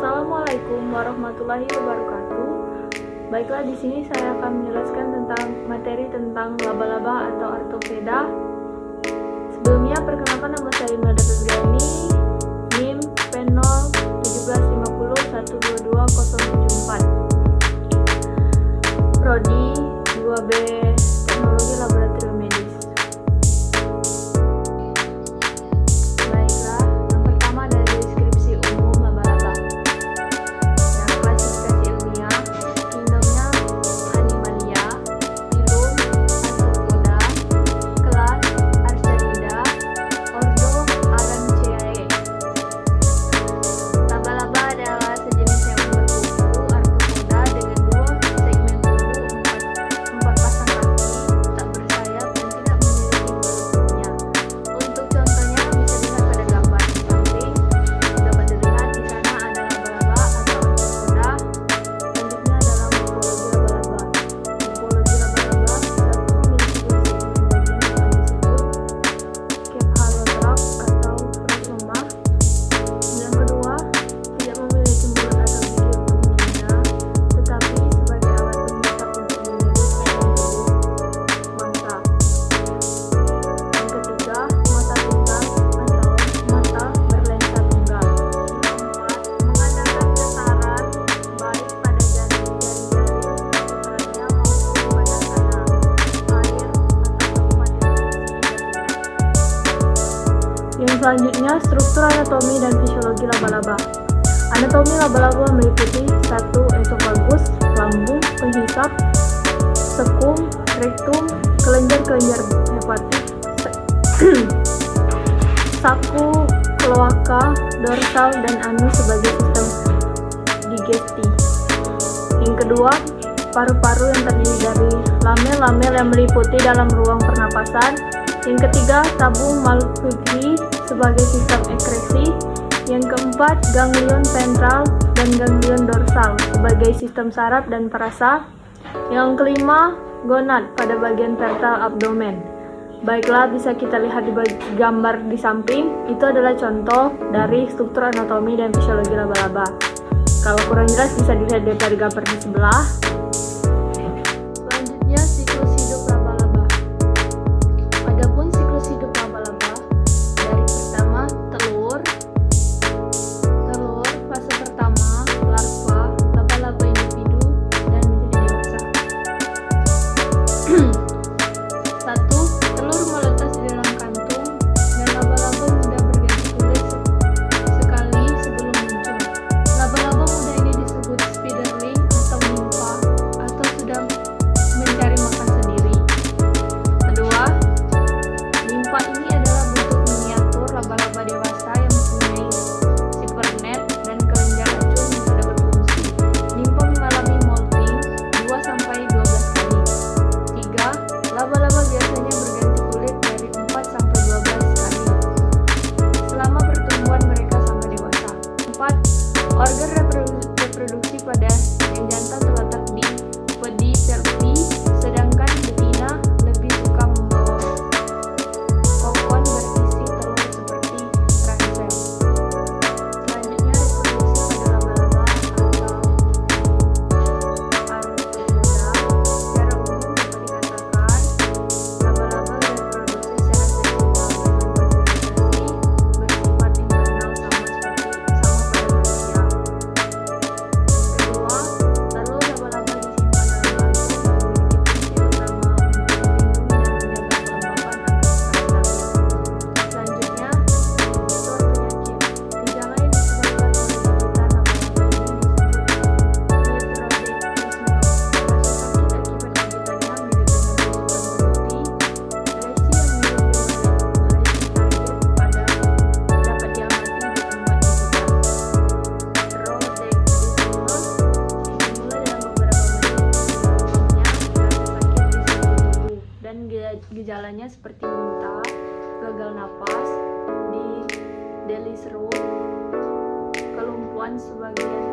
Assalamualaikum warahmatullahi wabarakatuh. Baiklah, di sini saya akan menjelaskan tentang materi tentang laba-laba atau Arthropoda. Sebelumnya, perkenalkan, nama saya Imelda Febriani, NIM P0 1750 122 074, Prodi 2B Teknologi Laboratorium Medis. Baiklah, yang pertama ada deskripsi umum laba-laba. Yang klasifikasi ilmiah, kingdomnya Animalia, filum Arthropoda, kelas Archaeida, ordo Araceae. Laba-laba adalah sejenis hewan berkuku arthropoda dengan dua segmen tubuh, empat pasang kaki, tak bersayap dan tidak memiliki mulutnya. Untuk contohnya bisa dilihat pada gambar di samping. Dapat dilihat di sana ada laba-laba atau arthropoda. Selanjutnya adalah morfologi laba-laba. Morfologi laba-laba satu memiliki dua segmen bagian yang disebut cephalotrap atau prosoma. Yang kedua, tidak memiliki mulut atau gigi untuk mengunyah, tetapi sebagai alat pengisap untuk menirup mangsa. Yang ketiga, mata tunggal atau mata berlensa tunggal. Yang keempat, mengadakan tataran baik pada jari-jari sekitarnya maupun pada tanah, air, atau tempat yang Yang selanjutnya, struktur anatomi dan fisiologi laba-laba. Anatomi laba-laba meliputi 1. Esofagus, lambung, penghisap, sekum, rektum, kelenjar-kelenjar hepatik, saku, kloaka, dorsal, dan anus sebagai sistem digesti. Yang kedua, paru-paru yang terdiri dari lamel-lamel yang meliputi dalam ruang pernapasan. Yang ketiga, tabung Malpighi sebagai sistem ekskresi. Yang keempat, ganglion ventral dan ganglion dorsal sebagai sistem saraf dan perasa. Yang kelima, gonad pada bagian ventral abdomen. Baiklah, bisa kita lihat di gambar di samping. Itu adalah contoh dari struktur anatomi dan fisiologi laba-laba. Kalau kurang jelas bisa dilihat dari gambar di sebelah. Selanjutnya, siklus hidup laba-laba. Adapun siklus hidup laba-laba dari pertama telur, fase pertama larva, laba-laba individu dan menjadi dewasa. 1. Telur menetas di dalam kantung dan laba-laba muda berganti kulit sekali sebelum muncul. Laba-laba muda ini disebut spiderling atau nimfa atau sudah mencari makan sendiri. Kedua, nimfa ini adalah bentuk miniatur laba-laba dewasa yang mempunyai sipernet dan kelenjar racun yang sudah berfungsi. Nimfa mengalami molting 2-12 kali. 3. Laba-laba biasanya berganti kulit dari 4-12 kali selama pertumbuhan mereka sampai dewasa. 4. Organ reproduksi pada yang jantan terletak di pedipelvi, sedangkan betina lebih suka membawa kokon berisi telur seperti ransel. Selanjutnya, reproduksi pada laba-laba atau arthropoda. Secara umum dapat dikatakan laba-laba bereproduksi secara seksual dengan konsentrasi bersifat internal sama pada manusia. Kedua, telur laba-laba disimpan dalam kantung dan memiliki fungsi utama untuk melindungi dan menjaga kelembapan agar tetap stabil. Selanjutnya, suatu penyakit. Gejala yang disebabkan oleh gigitan laba-laba ini disebut heterodektisme. Rasa sakit akibat gigitannya mirip dengan tusukan berlutut. Lesi yang mirip dengan lesi target pada dapat diamati di tempat gigitan. Rodektisme dimulai dalam beberapa menit, sebelumnya rasa sakit di seluruh tubuh dan gejalanya seperti muntah, gagal napas, di deli serut, kelumpuhan sebagian